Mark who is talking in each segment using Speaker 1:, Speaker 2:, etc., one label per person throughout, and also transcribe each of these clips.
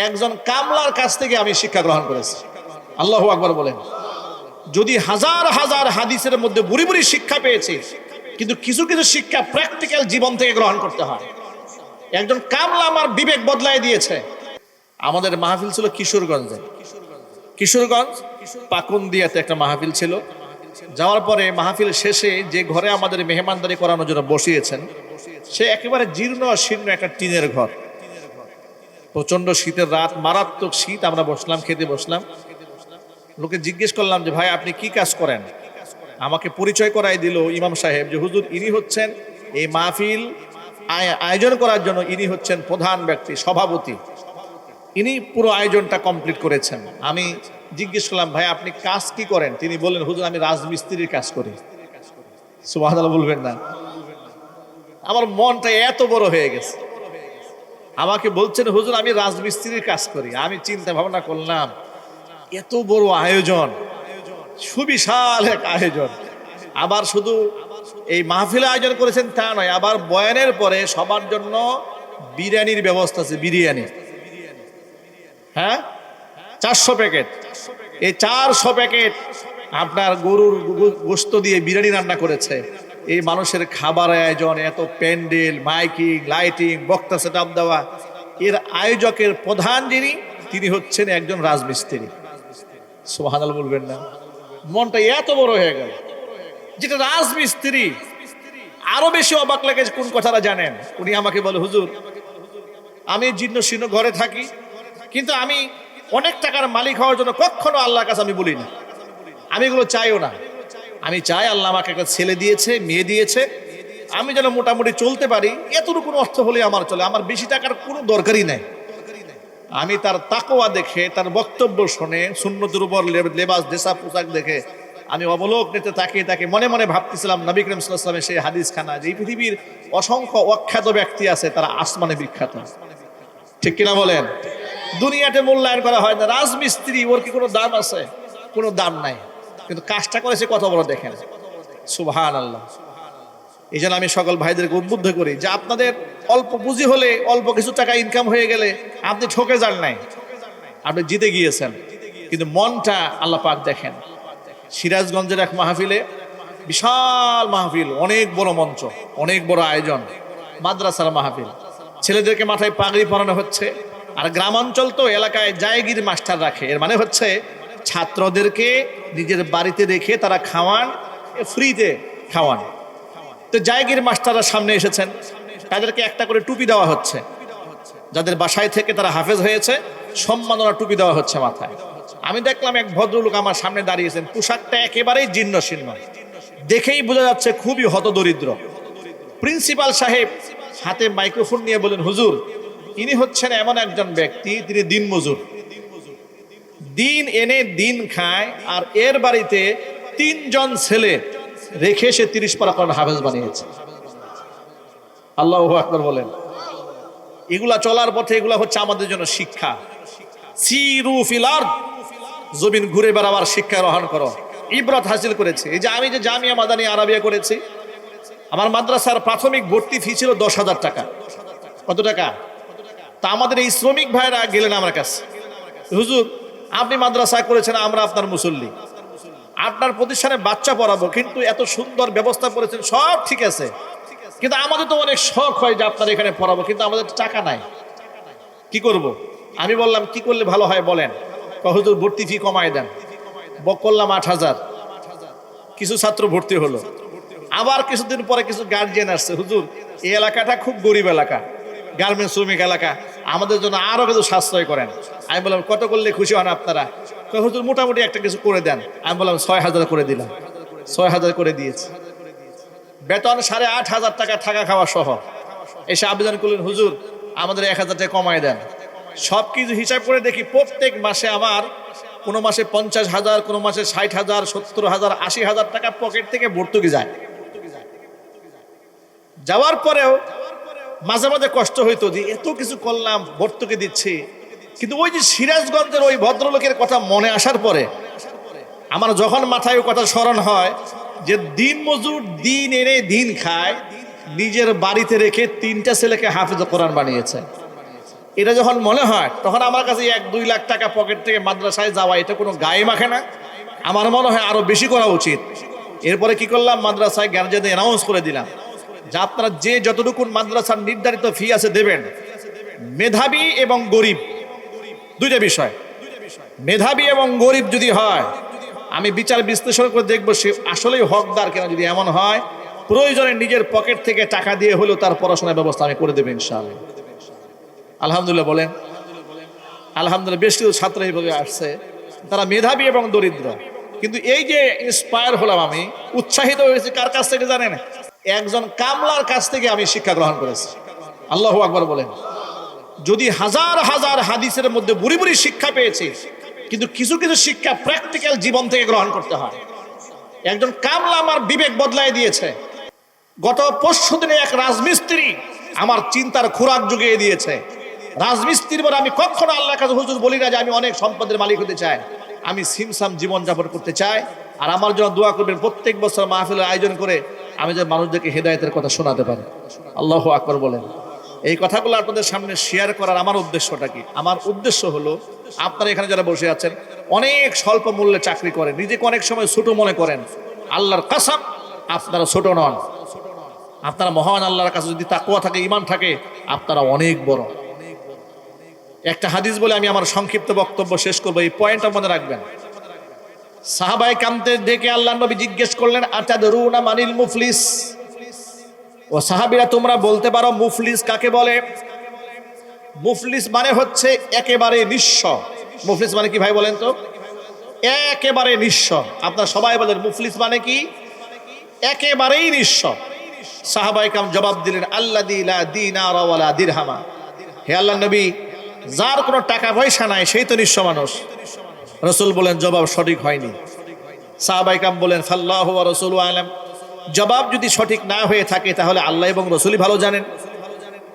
Speaker 1: একজন কামলার কাছ থেকে আমি শিক্ষা গ্রহণ করেছি। আল্লাহু আকবার বলেন। যদি হাজার হাজার হাদিসের মধ্যে বুড়ি বুড়ি শিক্ষা পেয়েছি, কিন্তু কিছু কিছু শিক্ষা প্র্যাকটিক্যাল জীবন থেকে গ্রহণ করতে হয়। একজন কামলা আমার বিবেক বদলাই দিয়েছে। আমাদের মাহফিল ছিল কিশোরগঞ্জে। কিশোরগঞ্জ পাকুন্দিয়াতে একটা মাহফিল ছিল। যাওয়ার পরে মাহফিল শেষে যে ঘরে আমাদের মেহমানদারি করানোর জন্য বসিয়েছেন, সে একেবারে জীর্ণ শীর্ণ একটা টিনের ঘর। প্রচন্ড শীতের রাত, মারাত্মক শীত। আমরা বসলাম, খেতে বসলাম। লোকে জিজ্ঞেস করলাম যে ভাই আপনি কি কাজ করেন? আমাকে পরিচয় করাই দিল ইমাম সাহেব যে হুজুর ইনি হচ্ছেন এই মাহফিল আয়োজন করার জন্য, ইনি হচ্ছেন প্রধান ব্যক্তি, সভাপতি, ইনি পুরো আয়োজনটা কমপ্লিট করেছেন। আমি জিজ্ঞেস করলাম ভাই আপনি কাজ কি করেন? তিনি বললেন হুজুর আমি রাজমিস্ত্রির কাজ করি। সুবহানাল্লাহ বলবেন না? আমার মনটা এত বড় হয়ে গেছে। আমাকে বলছেন হুজুর আমি রাজমিস্ত্রির কাজ করি। আমি চিন্তা ভাবনা করলাম এত বড় আয়োজন, সুবিশাল এক আয়োজন। আবার শুধু এই মাহফিলে আয়োজন করেছেন তা নয়, আবার বয়ানের পরে সবার জন্য বিরিয়ানির ব্যবস্থা আছে। বিরিয়ানি, হ্যাঁ, 400 প্যাকেট। এই 400 প্যাকেট আপনার গরুর গোশত দিয়ে বিরিয়ানি রান্না করেছে। এই মানুষের খাবার আয়োজন, এত প্যান্ডেল, মাইকিং, লাইটিং, বক্তা সেটআপ দেওয়া, এর আয়োজকের প্রধান যিনি, তিনি হচ্ছেন একজন রাজমিস্ত্রি। সুবহানাল্লাহ বলবেন না? মনটা এত বড় হয়ে গেল। যেটা রাজমিস্ত্রি, আরো বেশি অবাক লাগে কোন কথাটা জানেন? উনি আমাকে বলে হুজুর আমি জীর্ণ শীর্ণ ঘরে থাকি, কিন্তু আমি অনেক টাকার মালিক হওয়ার জন্য কখনো আল্লাহর কাছে আমি বলি না, আমি এগুলো চাইও না। আমি চাই আল্লাহ আমাকে একটা ছেলে দিয়েছে, মেয়ে দিয়েছে, আমি যেন মোটামুটি চলতে পারি, এতটুকু অর্থ হলে আমার চলে, আমার বেশি টাকার কোনো দরকারই নাই। আমি তার তাকওয়া দেখে, তার বক্তব্য শুনে, সুন্নতের উপর লেবাস দেশা পোশাক দেখে আমি অবলোক নিতে তাকে মনে মনে ভাবতেছিলাম নবী করিম সাল্লাল্লাহু আলাইহি ওয়াসাল্লামের সেই হাদিস খানা, যে পৃথিবীর অসংখ্য অখ্যাত ব্যক্তি আছে তারা আসমানে বিখ্যাত। ঠিক কিনা বলেন? দুনিয়াতে মূল্যায়ন করা হয় না। রাজমিস্ত্রি, ওর কি কোনো দাম আছে? কোনো দাম নাই, কিন্তু কাজটা করেছে কত বড় দেখেন। সুবহানাল্লাহ। এই জন্য আমি সকল ভাইদেরকে উদ্বুদ্ধ করি যে আপনাদের অল্প পুঁজি হলে, অল্প কিছু টাকা ইনকাম হয়ে গেলে আপনি ঠকে যান নাই, আপনি জিতে গিয়েছেন, কিন্তু মনটা আল্লাহ পাক দেখেন। সিরাজগঞ্জের এক মাহফিলে, বিশাল মাহফিল, অনেক বড় মঞ্চ, অনেক বড় আয়োজন, মাদ্রাসার মাহফিল, ছেলেদেরকে মাথায় পাগড়ি পরানো হচ্ছে। আর গ্রামাঞ্চল তো, এলাকায় জায়গির মাস্টার রাখে, এর মানে হচ্ছে ছাত্রদেরকে নিজের বাড়িতে রেখে তারা খাওয়ান, ফ্রিতে খাওয়ান। তো জায়গির মাস্টাররা সামনে এসেছেন, তাদেরকে একটা করে টুপি দেওয়া হচ্ছে। যাদের বাসায় থেকে তারা হাফেজ হয়েছে, সম্মাননা টুপি দেওয়া হচ্ছে মাথায়। আমি দেখলাম এক ভদ্রলোক আমার সামনে দাঁড়িয়েছেন, পোশাকটা একেবারেই জীর্ণ শীর্ণ, দেখেই বোঝা যাচ্ছে খুবই হতদরিদ্র। প্রিন্সিপাল সাহেব হাতে মাইক্রোফোন নিয়ে বলেন হুজুর ইনি হচ্ছেন এমন একজন ব্যক্তি, তিনি দিনমজুর, দিন এনে দিন খায়, আর এর বাড়িতে 3 জন ছেলে রেখে সে 30 পারা কোরআন হাফেজ বানিয়েছে। আল্লাহু আকবার বলেন। এগুলা চলার পথে, এগুলা হচ্ছে আমাদের জন্য শিক্ষা। সিরু ফিল আরদ, জমিন ঘুরে বেড়াবার শিক্ষা গ্রহণ করো, ইবরত হাসিল করেছে। এই যে আমি যে জামিয়া মাদানিয়া আরাবিয়া করেছি, আমার মাদ্রাসার প্রাথমিক ভর্তি ফি ছিল 10,000 টাকা। কত টাকা? তা আমাদের এই শ্রমিক ভাইরা গেলেন আমার কাছে, হুজুর আপনি মাদ্রাসা করেছেন, আমরা আপনার মুসল্লি, আপনার প্রতিষ্ঠানে বাচ্চা পড়াবো, কিন্তু এত সুন্দর ব্যবস্থা করেছেন, সব ঠিক আছে, কিন্তু আমাদের তো অনেক শখ হয় যে আপনার এখানে পড়াবো, কিন্তু আমাদের টাকা নাই, কি করব? আমি বললাম কি করলে ভালো হয় বলেন? হুজুর ভর্তি ফি কমায় দেন। করলাম 8,000। কিছু ছাত্র ভর্তি হলো। আবার কিছুদিন পরে কিছু গার্জিয়ান আসছে, হুজুর এই এলাকাটা খুব গরিব এলাকা, গার্মেন্টস শ্রমিক এলাকা, আমাদের জন্য আরো কিছু সাশ্রয় করেন। আমি বললাম কত করলে খুশি হন আপনারা? হুজুর মোটামুটি একটা কিছু করে দেন। আমি বললাম 6,000 করে দিলাম। 6,000 করে দিয়েছি। বেতন 8,500 টাকা, থাকা খাওয়া সহ। এসে আবেদন করলেন হুজুর আমাদের 1,000 টাকা কমায় দেন। সবকিছু হিসাব করে দেখি প্রত্যেক মাসে আমার কোনো মাসে 50,000, কোনো মাসে 60,000, 70,000, 80,000 টাকা পকেট থেকে ভর্তুকি যায়। যাওয়ার পরেও মাঝে মাঝে কষ্ট হইতো যে এত কিছু করলাম, ভর্তুকি দিচ্ছি, কিন্তু ওই যে সিরাজগঞ্জের ওই ভদ্রলোকের কথা মনে আসার পরে আমার যখন মাথায় ওই কথা স্মরণ হয় যে দিন মজুর, দিন এনে দিন খায়, নিজের বাড়িতে রেখে 3টা ছেলেকে হাফেজ কোরআন বানিয়েছে। এটা যখন মনে হয় তখন আমার কাছে 1-2 লাখ টাকা পকেট থেকে মাদ্রাসায় যাওয়া এটা কোনো গায়ে মাখে না। আমার মনে হয় আরো বেশি করা উচিত। এরপরে কি করলাম, মাদ্রাসায় গার্জিয়ানদের অ্যানাউন্স করে দিলাম যে আপনারা যে যতটুকু মাদ্রাসার নির্ধারিত ফি আছে দেবেন। মেধাবী এবং গরিব দুইটা বিষয়, মেধাবী এবং গরিব যদি হয় আমি বিচার বিশ্লেষণ করে দেখবো সে আসলেই হকদার কিনা। যদি এমন হয় প্রয়োজনে নিজের পকেট থেকে টাকা দিয়ে হলেও তার পড়াশোনার ব্যবস্থা আমি করে দেবো ইনশাআল্লাহ। আলহামদুলিল্লাহ বলেন আলহামদুলিল্লাহ। বেশ কিছু ছাত্র এইভাবে আসছে, তারা মেধাবী এবং দরিদ্র, কিন্তু এই যে ইন্সপায়ার হলাম, আমি উৎসাহিত হয়েছি কার কাছ থেকে জানেন? একজন কামলার কাছ থেকে আমি শিক্ষা গ্রহণ করেছি। আল্লাহু আকবার বলেন। যদি হাজার হাজার হাদিসের মধ্যে বুড়ি বুড়ি শিক্ষা পেয়েছি, কিন্তু কিছু কিছু শিক্ষা প্র্যাকটিক্যাল জীবন থেকে গ্রহণ করতে হয়। একজন কামলা আমার বিবেক বদলায় দিয়েছে। গত পরশু দিনে এক রাজমিস্ত্রি আমার চিন্তার খোরাক জুগিয়ে দিয়েছে। রাজমিস্ত্রির পর আমি কখনো আল্লাহর কাছে হুজুর বলি না যে আমি অনেক সম্পদের মালিক হতে চাই, আমি সিমসাম জীবন যাপন করতে চাই। আর আমার জন্য দোয়া করবেন প্রত্যেক বছর মাহফিলের আয়োজন করে আমি যে মানুষদেরকে হেদায়েতের কথা শোনাতে পারি। আল্লাহু আকবার বলেন। এই কথাগুলো আপনাদের সামনে শেয়ার করার আমার উদ্দেশ্যটা কি? আমার উদ্দেশ্য হলো আপনারা এখানে যারা বসে আছেন অনেক স্বল্প মূল্যে চাকরি করেন, নিজেকে অনেক সময় ছোট মনে করেন। আল্লাহর কসম আপনারা ছোট নন। আপনারা মহান আল্লাহর কাছে যদি তাকওয়া থাকে, ঈমান থাকে, আপনারা অনেক বড়। একটা হাদিস বলে আমি আমার সংক্ষিপ্ত বক্তব্য শেষ করবো, এই পয়েন্টটা মনে রাখবেন। সাহাবায়ে কামদের ডেকে আল্লাহর নবী জিজ্ঞেস করলেন, আতাদরুনা মানিল মুফলিস? ও সাহাবীরা তোমরা বলতে পারো মুফলিস কাকে বলে? মুফলিস মানে হচ্ছে একেবারে নিঃস্ব। মুফলিস মানে কি ভাই বলেন তো? একেবারে নিঃস্ব। আপনারা সবাই বলেন মুফলিস মানে কি? একেবারেই নিঃস্ব। সাহাবায়ে কাম জবাব দিলেন, আল্লাযী লা দিনার ওয়ালা দিরহামা। হে আল্লাহর নবী, যার কোনো টাকা পয়সা নাই সেই তো নিঃস্ব মানুষ। রাসূল বলেন জবাব সঠিক হয়নি। সাহাবায়ে কাম বলেন ফাল্লাহু ওয়া রাসূলুহু আলাম। জবাব যদি সঠিক না হয়ে থাকে তাহলে আল্লাহ এবং রাসূলই ভালো জানেন।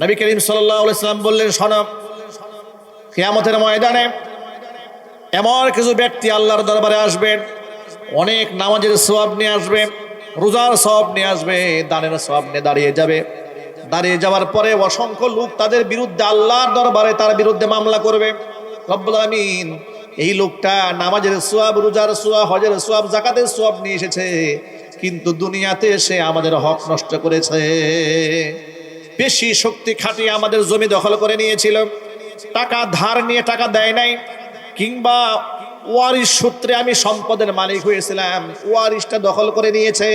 Speaker 1: নবী করিম সাল্লাল্লাহু আলাইহি সাল্লাম বললেন, শোনো, কিয়ামতের ময়দানে এমন কিছু ব্যক্তি আল্লাহর দরবারে আসবেন, অনেক নামাজের সওয়াব নিয়ে আসবে, রোজার সওয়াব নিয়ে আসবে, দানের সওয়াব নিয়ে দাঁড়িয়ে যাবে। দাঁড়িয়ে যাওয়ার পরে অসংখ্য লোক তাদের বিরুদ্ধে আল্লাহর দরবারে তার বিরুদ্ধে মামলা করবে। রব্বুল আমিন, এই লোকটা নামাজের সওয়াব, রোজার সওয়াব, হজের সওয়াব, যাকাতের সওয়াব নিয়ে এসেছে, কিন্তু দুনিয়াতে এসে আমাদের হক নষ্ট করেছে। বেশি শক্তি খাটিয়ে আমাদের জমি দখল করে নিয়েছিল, টাকা ধার নিয়ে টাকা দেয় নাই, কিংবা ওয়ারিশ সূত্রে আমি সম্পদের মালিক হয়েছিলাম, ওয়ারিশটা দখল করে নিয়েছে।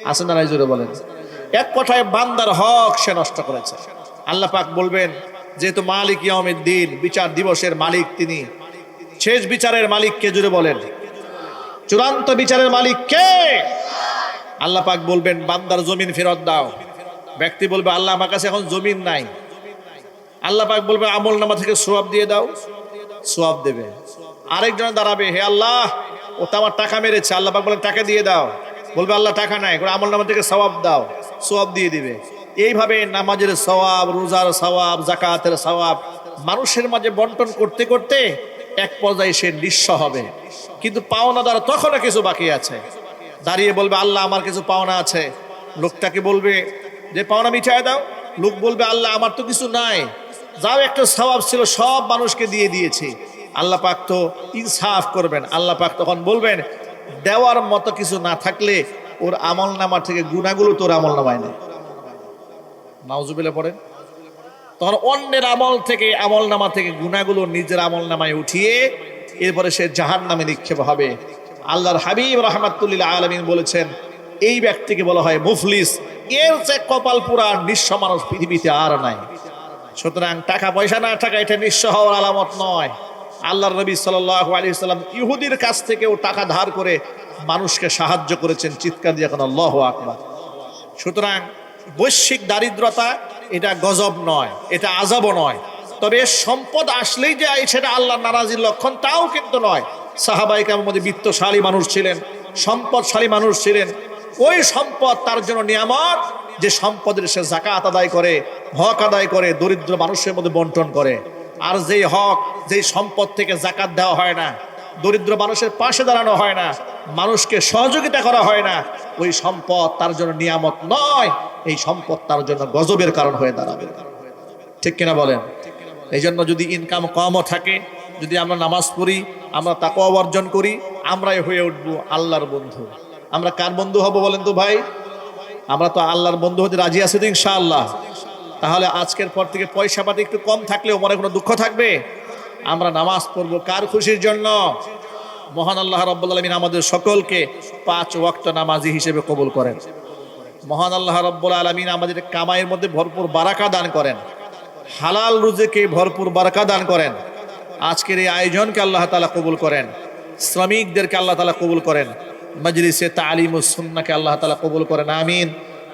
Speaker 1: আসেন না জোরে বলেন। এক কথায় বান্দার হক সে নষ্ট করেছে। আল্লাহ পাক বলবেন, যেহেতু মালিক ইয়াউমিদ্দিন, বিচার দিবসের মালিক তিনি, শেষ বিচারের মালিক কে? জোরে বলেন। চূড়ান্ত বিচারের মালিক কে? আল্লাহ পাক বলবেন বান্দার জমিন ফেরত দাও। ব্যক্তি বলবে আল্লাহ আমার কাছে এখন জমিন নাই। আল্লাহ পাক বলবে আমল নামা থেকে সওয়াব দিয়ে দাও, সওয়াব দেবে। আরেকজন দাঁড়াবে, হে আল্লাহ, ও তো আমার টাকা মেরেছে। আল্লাহ পাক বলেন টাকা দিয়ে দাও। বলবে আল্লাহ টাকা নাই, আমল নামা থেকে সওয়াব দাও, সওয়াব দিয়ে দিবে। এইভাবে নামাজের সওয়াব, রোজার সওয়াব, যাকাতের সওয়াব মানুষের মাঝে বন্টন করতে করতে এক পর্যায়ে সে নিঃস্ব হবে। কিন্তু পাওনাদার তখনও কিছু বাকি আছে। দাঁড়িয়ে বলবে আল্লাহ আমার কিছু পাওনা আছে। লোকটাকে বলবে যে পাওনা মিটায় দাও। লোক বলবে আল্লাহ আমার তো কিছু নাই, যাও একটা সওয়াব ছিল সব মানুষকে দিয়ে দিয়েছি। আল্লাহ পাক তো ইনসাফ করবেন। আল্লাহ পাক তখন বলবেন দেওয়ার মতো কিছু না থাকলে ওর আমল নামা থেকে গুনাহগুলো তোর আমল নামায় নেই। নাউজুবিল্লাহ পড়েন। তখন অন্যের আমল থেকে, আমল নামা থেকে গুনাহগুলো নিজের আমল নামায় উঠিয়ে এরপরে সে জাহান্নামে নিক্ষেপ হবে। আল্লাহর হাবিব রাহমাতুল লিল আলামিন বলেছেন এই ব্যক্তিকে বলা হয় মুফলিস। এর যে কপাল পুরা নিঃস্ব মানুষ পৃথিবীতে আর নাই। সুতরাং টাকা পয়সা না টাকা এটা নিঃস্ব হওয়ার আলামত নয়। আল্লাহর নবী সাল্লাল্লাহু আলাইহি ওয়াসাল্লাম ইহুদির কাছ থেকেও টাকা ধার করে মানুষকে সাহায্য করেছেন। চিৎকার দিয়ে এখন আল্লাহু আকবার। সুতরাং বৈশ্বিক দারিদ্রতা এটা গজব নয়, এটা আযাবও নয়। তবে সম্পদ আসলেই যে সেটা আল্লাহর নারাজির লক্ষণ তাও কিন্তু নয়। সাহাবায়ে কেরামের মধ্যে বিত্তশালী মানুষ ছিলেন, সম্পদশালী মানুষ ছিলেন। ওই সম্পদ তার জন্য নিয়ামত যে সম্পদের সে যাকাত আদায় করে, হক আদায় করে, দরিদ্র মানুষের মধ্যে বন্টন করে। আর যেই হক, যেই সম্পদ থেকে যাকাত দেওয়া হয় না, দরিদ্র মানুষের পাশে দাঁড়ানো হয় না, মানুষকে সহযোগিতা করা হয় না, ওই সম্পদ তার জন্য নিয়ামত নয়, এই সম্পদ তার জন্য গজবের কারণ হয়ে দাঁড়াবে। ঠিক কিনা বলেন? এই জন্য যদি ইনকাম কমও থাকে, যদি আমরা নামাজ পড়ি, আমরা তাকওয়া অর্জন করি, আমরাই হয়ে উঠবো আল্লাহর বন্ধু। আমরা কার বন্ধু হব বলেন তো ভাই? আমরা তো আল্লাহর বন্ধু হতে রাজি আছি তো ইনশাআল্লাহ। তাহলে আজকের পর থেকে পয়সা পাতি একটু কম থাকলেও মনে কোনো দুঃখ থাকবে? আমরা নামাজ পড়বো কার খুশির জন্য? মহান আল্লাহ রাব্বুল আলামিন আমাদের সকলকে 5 ওয়াক্ত নামাজি হিসেবে কবুল করেন। মহান আল্লাহ রাব্বুল আলামিন আমাদের কামাইয়ের মধ্যে ভরপুর বারাকা দান করেন, হালাল রুজিকে ভরপুর বারাকা দান করেন। আজকের এই আয়োজনকে আল্লাহ তাআলা কবুল করেন, শ্রমিকদেরকে আল্লাহ তাআলা কবুল করেন, মজলিসে তালিমুস সুন্নাহকে আল্লাহ তাআলা কবুল করেন, আমিন।